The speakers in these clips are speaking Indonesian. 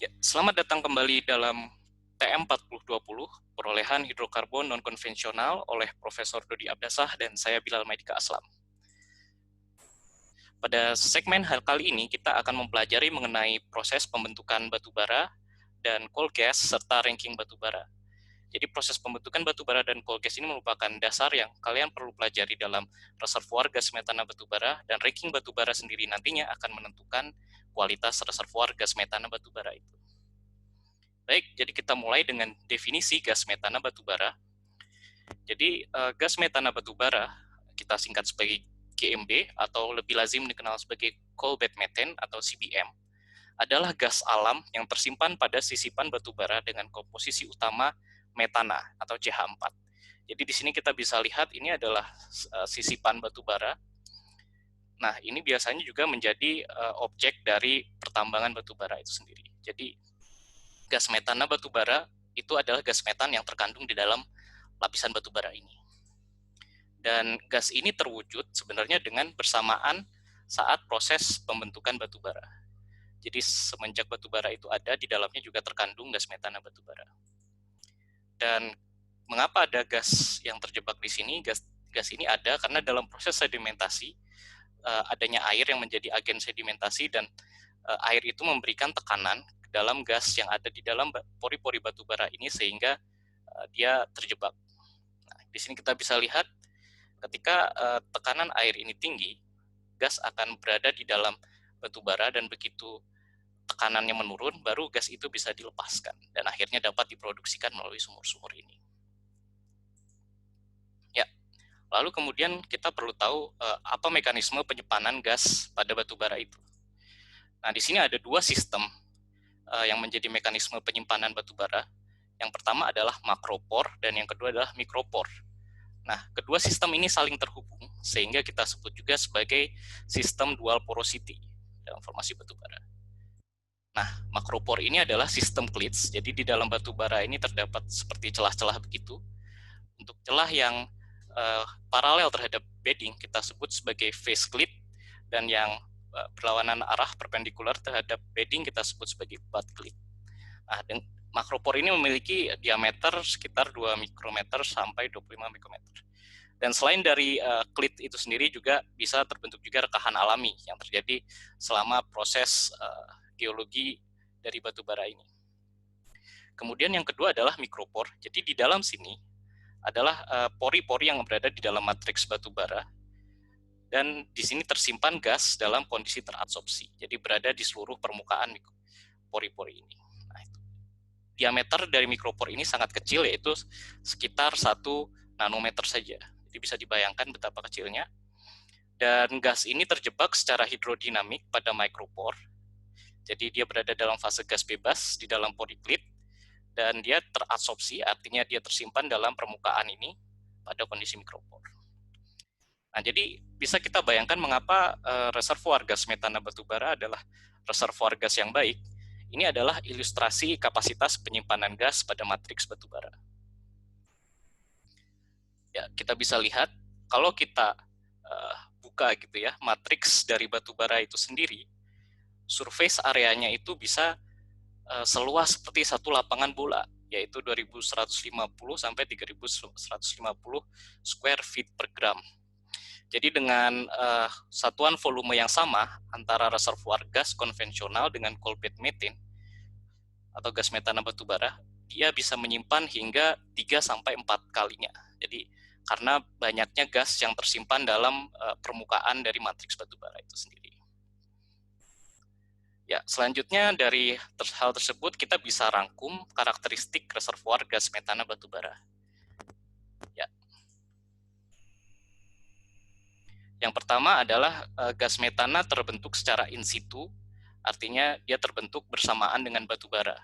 Ya, selamat datang kembali dalam TM 4020, perolehan hidrokarbon non-konvensional oleh Profesor Dodi Abdasah dan saya Bilal Maidika Aslam. Pada segmen kali ini kita akan mempelajari mengenai proses pembentukan batu bara dan coal gas serta ranking batu bara. Jadi proses pembentukan batu bara dan coal gas ini merupakan dasar yang kalian perlu pelajari dalam reservoir gas metana batu bara, dan ranking batu bara sendiri nantinya akan menentukan kualitas reservoir gas metana batu bara itu. Baik, jadi kita mulai dengan definisi gas metana batu bara. Jadi gas metana batu bara kita singkat sebagai GMB atau lebih lazim dikenal sebagai coal bed methane atau CBM, adalah gas alam yang tersimpan pada sisipan batu bara dengan komposisi utama metana atau CH4. Jadi di sini kita bisa lihat ini adalah sisipan batu bara. Nah, ini biasanya juga menjadi objek dari pertambangan batu bara itu sendiri. Jadi gas metana batu bara itu adalah gas metan yang terkandung di dalam lapisan batu bara ini. Dan gas ini terwujud sebenarnya dengan bersamaan saat proses pembentukan batu bara. Jadi semenjak batu bara itu ada, di dalamnya juga terkandung gas metana batu bara. Dan mengapa ada gas yang terjebak di sini? Gas ini ada karena dalam proses sedimentasi adanya air yang menjadi agen sedimentasi, dan air itu memberikan tekanan ke dalam gas yang ada di dalam pori-pori batu bara ini sehingga dia terjebak. Nah, di sini kita bisa lihat ketika tekanan air ini tinggi, gas akan berada di dalam batu bara, dan begitu tekanannya menurun, baru gas itu bisa dilepaskan dan akhirnya dapat diproduksikan melalui sumur-sumur ini. Ya, lalu kemudian kita perlu tahu apa mekanisme penyimpanan gas pada batu bara itu. Nah, di sini ada dua sistem yang menjadi mekanisme penyimpanan batu bara. Yang pertama adalah makropor dan yang kedua adalah mikropor. Nah, kedua sistem ini saling terhubung sehingga kita sebut juga sebagai sistem dual porosity dalam formasi batu bara. Nah, makropor ini adalah sistem klits. Jadi di dalam batu bara ini terdapat seperti celah-celah begitu. Untuk celah yang paralel terhadap bedding kita sebut sebagai face clit, dan yang berlawanan arah perpendikular terhadap bedding kita sebut sebagai butt clit. Nah, makropor ini memiliki diameter sekitar 2 mikrometer sampai 25 mikrometer. Dan selain dari klit itu sendiri juga bisa terbentuk juga rekahan alami yang terjadi selama proses geologi dari batu bara ini. Kemudian yang kedua adalah mikropor. Jadi di dalam sini adalah pori-pori yang berada di dalam matriks batu bara, dan di sini tersimpan gas dalam kondisi terabsorpsi. Jadi berada di seluruh permukaan pori-pori ini. Nah, itu. Diameter dari mikropor ini sangat kecil, yaitu sekitar 1 nanometer saja. Jadi bisa dibayangkan betapa kecilnya. Dan gas ini terjebak secara hidrodinamik pada mikropor. Jadi dia berada dalam fase gas bebas di dalam pori klit, dan dia terabsorpsi, artinya dia tersimpan dalam permukaan ini pada kondisi mikropor. Nah, jadi bisa kita bayangkan mengapa reservoir gas metana batu bara adalah reservoir gas yang baik. Ini adalah ilustrasi kapasitas penyimpanan gas pada matriks batu bara. Ya, kita bisa lihat kalau kita buka gitu ya matriks dari batu bara itu sendiri, surface areanya itu bisa seluas seperti satu lapangan bola, yaitu 2150 sampai 3150 square feet per gram. Jadi dengan satuan volume yang sama antara reservoir gas konvensional dengan coal bed methane atau gas metana batu bara, dia bisa menyimpan hingga 3 sampai 4 kalinya. Jadi karena banyaknya gas yang tersimpan dalam permukaan dari matriks batu bara itu sendiri. Ya, selanjutnya dari hal tersebut kita bisa rangkum karakteristik reservoir gas metana batu bara. Ya. Yang pertama adalah gas metana terbentuk secara in situ, artinya dia terbentuk bersamaan dengan batu bara.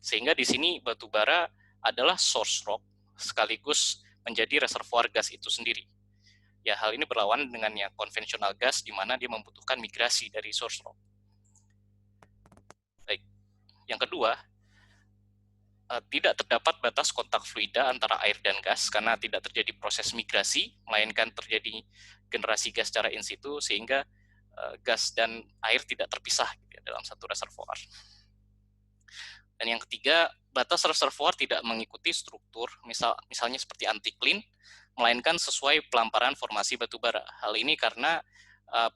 Sehingga di sini batu bara adalah source rock sekaligus menjadi reservoir gas itu sendiri. Ya, hal ini berlawan dengan yang konvensional gas di mana dia membutuhkan migrasi dari source rock. Baik. Yang kedua, tidak terdapat batas kontak fluida antara air dan gas karena tidak terjadi proses migrasi, melainkan terjadi generasi gas secara in situ sehingga gas dan air tidak terpisah gitu ya, dalam satu reservoir. Dan yang ketiga, batas reservoir tidak mengikuti struktur, misalnya seperti anticline, melainkan sesuai pelamparan formasi batu bara. Hal ini karena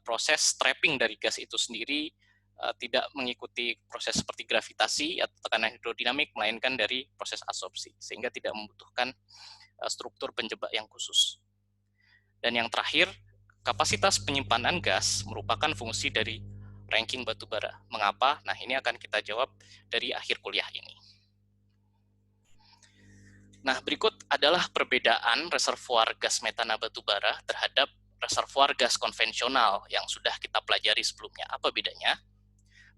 proses trapping dari gas itu sendiri tidak mengikuti proses seperti gravitasi atau tekanan hidrodinamik, melainkan dari proses absorpsi, sehingga tidak membutuhkan struktur penjebak yang khusus. Dan yang terakhir, kapasitas penyimpanan gas merupakan fungsi dari ranking batu bara. Mengapa? Nah, ini akan kita jawab dari akhir kuliah ini. Nah, berikut adalah perbedaan reservoir gas metana batu bara terhadap reservoir gas konvensional yang sudah kita pelajari sebelumnya. Apa bedanya?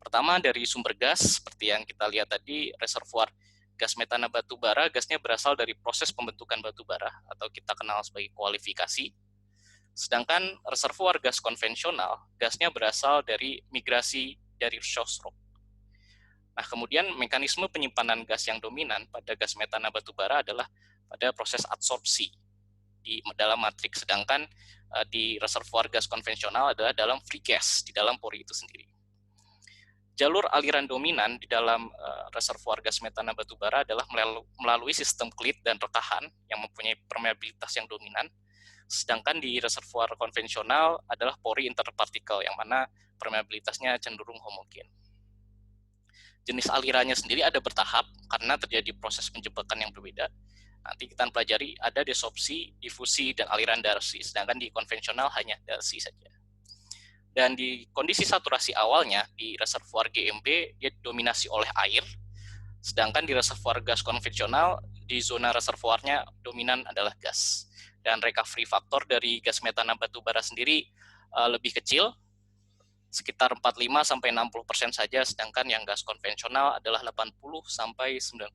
Pertama, dari sumber gas, seperti yang kita lihat tadi, reservoir gas metana batu bara, gasnya berasal dari proses pembentukan batu bara, atau kita kenal sebagai kualifikasi. Sedangkan reservoir gas konvensional, gasnya berasal dari migrasi dari shock rock. Nah, kemudian mekanisme penyimpanan gas yang dominan pada gas metana batu bara adalah pada proses adsorpsi di dalam matriks, sedangkan di reservoir gas konvensional adalah dalam free gas, di dalam pori itu sendiri. Jalur aliran dominan di dalam reservoir gas metana batu bara adalah melalui sistem klit dan rekahan yang mempunyai permeabilitas yang dominan. Sedangkan di reservoir konvensional adalah pori interpartikel yang mana permeabilitasnya cenderung homogen. Jenis alirannya sendiri ada bertahap karena terjadi proses penjebakan yang berbeda. Nanti kita pelajari ada desorpsi, difusi, dan aliran darsi. Sedangkan di konvensional hanya darsi saja. Dan di kondisi saturasi awalnya di reservoir GMB dia dominasi oleh air. Sedangkan di reservoir gas konvensional di zona reservoirnya dominan adalah gas. Dan recovery factor dari gas metana batu bara sendiri lebih kecil, sekitar 45-60% saja, sedangkan yang gas konvensional adalah 80-95%.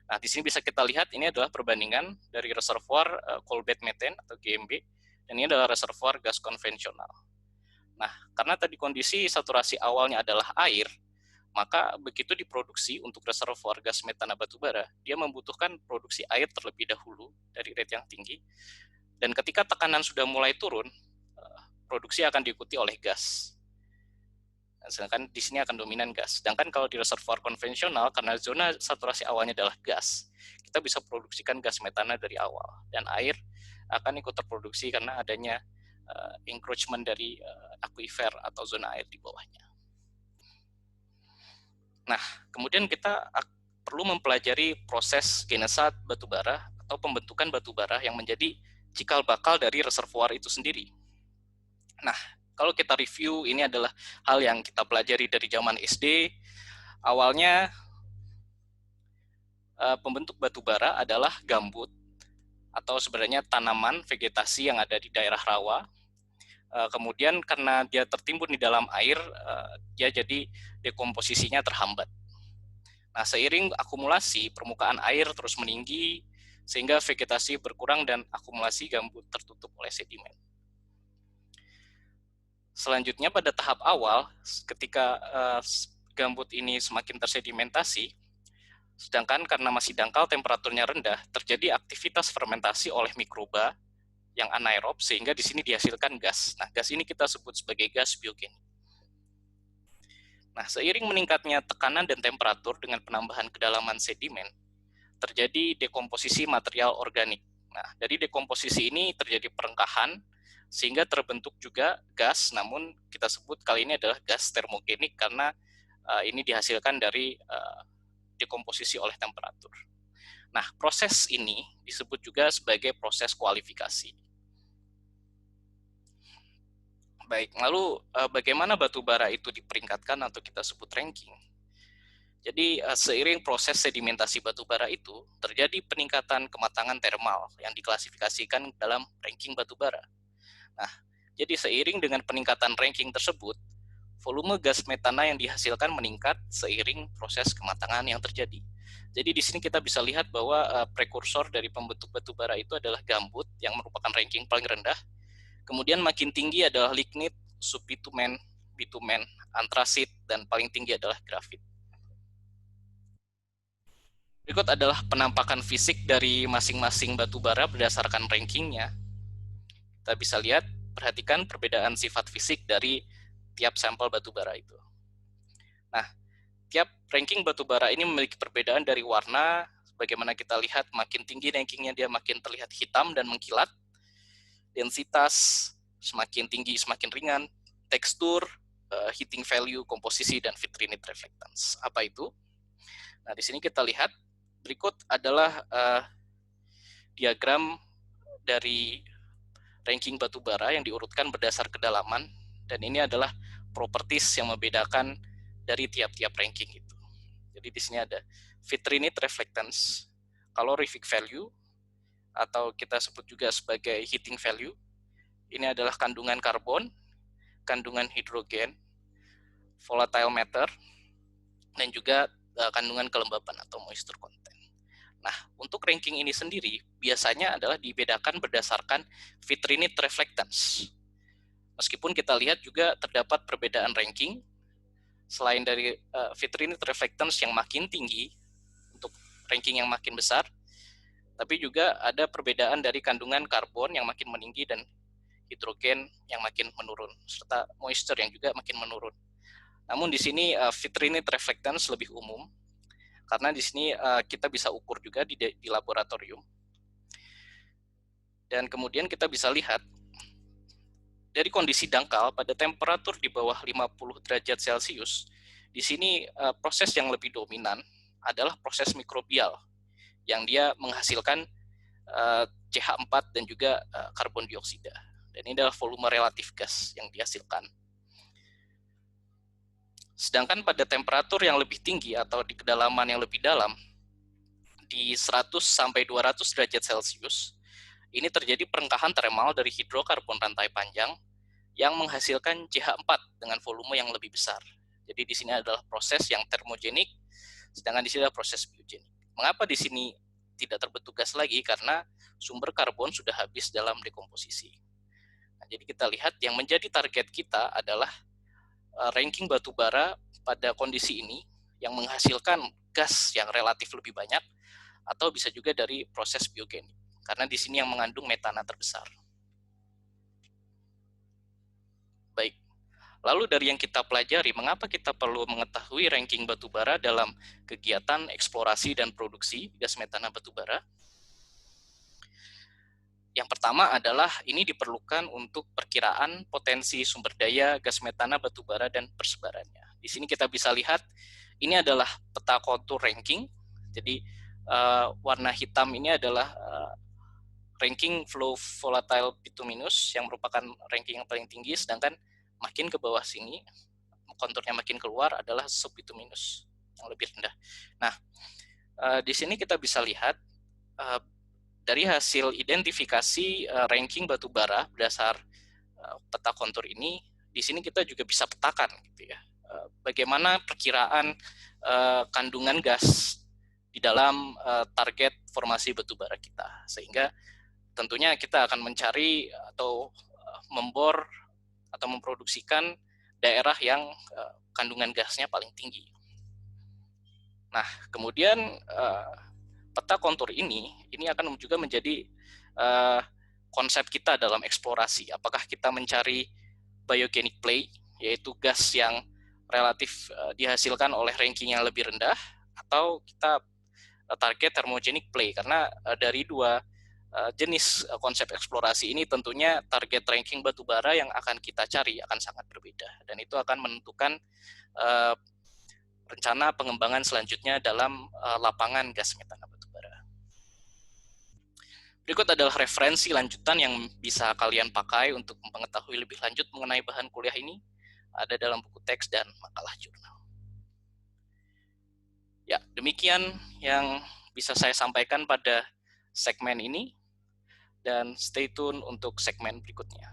Nah, di sini bisa kita lihat ini adalah perbandingan dari reservoir coal bed methane atau GMB, dan ini adalah reservoir gas konvensional. Nah, karena tadi kondisi saturasi awalnya adalah air, maka begitu diproduksi untuk reservoir gas metana batu bara, dia membutuhkan produksi air terlebih dahulu dari rate yang tinggi. Dan ketika tekanan sudah mulai turun, produksi akan diikuti oleh gas. Sedangkan di sini akan dominan gas. Sedangkan kalau di reservoir konvensional, karena zona saturasi awalnya adalah gas, kita bisa produksikan gas metana dari awal. Dan air akan ikut terproduksi karena adanya encroachment dari aquifer atau zona air di bawahnya. Nah, kemudian kita perlu mempelajari proses genesa batu bara atau pembentukan batu bara yang menjadi cikal bakal dari reservoir itu sendiri. Nah, kalau kita review, ini adalah hal yang kita pelajari dari zaman SD. Awalnya pembentuk batu bara adalah gambut atau sebenarnya tanaman vegetasi yang ada di daerah rawa. Kemudian karena dia tertimbun di dalam air, dia jadi dekomposisinya terhambat. Nah, seiring akumulasi, permukaan air terus meninggi, sehingga vegetasi berkurang dan akumulasi gambut tertutup oleh sedimen. Selanjutnya pada tahap awal, ketika gambut ini semakin tersedimentasi, sedangkan karena masih dangkal temperaturnya rendah, terjadi aktivitas fermentasi oleh mikroba yang anaerob, sehingga di sini dihasilkan gas. Nah, gas ini kita sebut sebagai gas biogenik. Nah, seiring meningkatnya tekanan dan temperatur dengan penambahan kedalaman sedimen, terjadi dekomposisi material organik. Nah, dari dekomposisi ini terjadi perengkahan, sehingga terbentuk juga gas, namun kita sebut kali ini adalah gas termogenik karena ini dihasilkan dari dekomposisi oleh temperatur. Nah, proses ini disebut juga sebagai proses kualifikasi. Baik, lalu bagaimana batu bara itu diperingkatkan atau kita sebut ranking? Jadi seiring proses sedimentasi batu bara itu, terjadi peningkatan kematangan termal yang diklasifikasikan dalam ranking batu bara. Nah, jadi seiring dengan peningkatan ranking tersebut, volume gas metana yang dihasilkan meningkat seiring proses kematangan yang terjadi. Jadi di sini kita bisa lihat bahwa prekursor dari pembentuk batu bara itu adalah gambut yang merupakan ranking paling rendah. Kemudian makin tinggi adalah lignit, subbitumen, bitumen, antrasit, dan paling tinggi adalah grafit. Berikut adalah penampakan fisik dari masing-masing batu bara berdasarkan rankingnya. Kita bisa lihat, perhatikan perbedaan sifat fisik dari tiap sampel batu bara itu. Nah, tiap ranking batubara ini memiliki perbedaan dari warna. Bagaimana kita lihat, makin tinggi rankingnya dia makin terlihat hitam dan mengkilat. Densitas semakin tinggi semakin ringan. Tekstur, heating value, komposisi, dan vitrinate reflectance. Apa itu? Nah, di sini kita lihat berikut adalah diagram dari ranking batubara yang diurutkan berdasar kedalaman, dan ini adalah properties yang membedakan dari tiap-tiap ranking itu. Jadi di sini ada vitrinate reflectance, calorific value, atau kita sebut juga sebagai heating value. Ini adalah kandungan karbon, kandungan hidrogen, volatile matter, dan juga kandungan kelembapan atau moisture content. Nah, untuk ranking ini sendiri biasanya adalah dibedakan berdasarkan vitrinate reflectance. Meskipun kita lihat juga terdapat perbedaan ranking, selain dari vitrinate reflectance yang makin tinggi untuk ranking yang makin besar, tapi juga ada perbedaan dari kandungan karbon yang makin meninggi dan hidrogen yang makin menurun, serta moisture yang juga makin menurun. Namun di sini vitrinate reflectance lebih umum, karena di sini kita bisa ukur juga di laboratorium. Dan kemudian kita bisa lihat dari kondisi dangkal pada temperatur di bawah 50 derajat Celcius, di sini proses yang lebih dominan adalah proses mikrobial yang dia menghasilkan CH4 dan juga karbon dioksida. Dan ini adalah volume relatif gas yang dihasilkan. Sedangkan pada temperatur yang lebih tinggi atau di kedalaman yang lebih dalam, di 100 sampai 200 derajat Celcius, ini terjadi perengkahan termal dari hidrokarbon rantai panjang yang menghasilkan CH4 dengan volume yang lebih besar. Jadi di sini adalah proses yang termogenik, sedangkan di sini adalah proses biogenik. Mengapa di sini tidak terbentuk gas lagi? Karena sumber karbon sudah habis dalam dekomposisi. Nah, jadi kita lihat yang menjadi target kita adalah ranking batubara pada kondisi ini yang menghasilkan gas yang relatif lebih banyak, atau bisa juga dari proses biogenik, karena di sini yang mengandung metana terbesar. Baik, lalu dari yang kita pelajari, mengapa kita perlu mengetahui ranking batubara dalam kegiatan eksplorasi dan produksi gas metana batubara? Yang pertama adalah ini diperlukan untuk perkiraan potensi sumber daya gas metana batubara dan persebarannya. Di sini kita bisa lihat ini adalah peta kontur ranking. Jadi warna hitam ini adalah ranking flow volatile bituminous yang merupakan ranking yang paling tinggi, sedangkan makin ke bawah sini konturnya makin keluar adalah subbituminous yang lebih rendah. Nah, di sini kita bisa lihat dari hasil identifikasi ranking batubara berdasar peta kontur ini, di sini kita juga bisa petakan gitu ya. Bagaimana perkiraan kandungan gas di dalam target formasi batubara kita, sehingga tentunya kita akan mencari atau membor atau memproduksikan daerah yang kandungan gasnya paling tinggi. Nah, kemudian peta kontur ini akan juga menjadi konsep kita dalam eksplorasi. Apakah kita mencari biogenic play, yaitu gas yang relatif dihasilkan oleh ranking yang lebih rendah, atau kita target thermogenic play, karena dari dua jenis konsep eksplorasi ini tentunya target ranking batubara yang akan kita cari akan sangat berbeda, dan itu akan menentukan rencana pengembangan selanjutnya dalam lapangan gas metana batubara. Berikut adalah referensi lanjutan yang bisa kalian pakai untuk mengetahui lebih lanjut mengenai bahan kuliah ini. Ada dalam buku teks dan makalah jurnal. Ya, demikian yang bisa saya sampaikan pada segmen ini, dan stay tune untuk segmen berikutnya.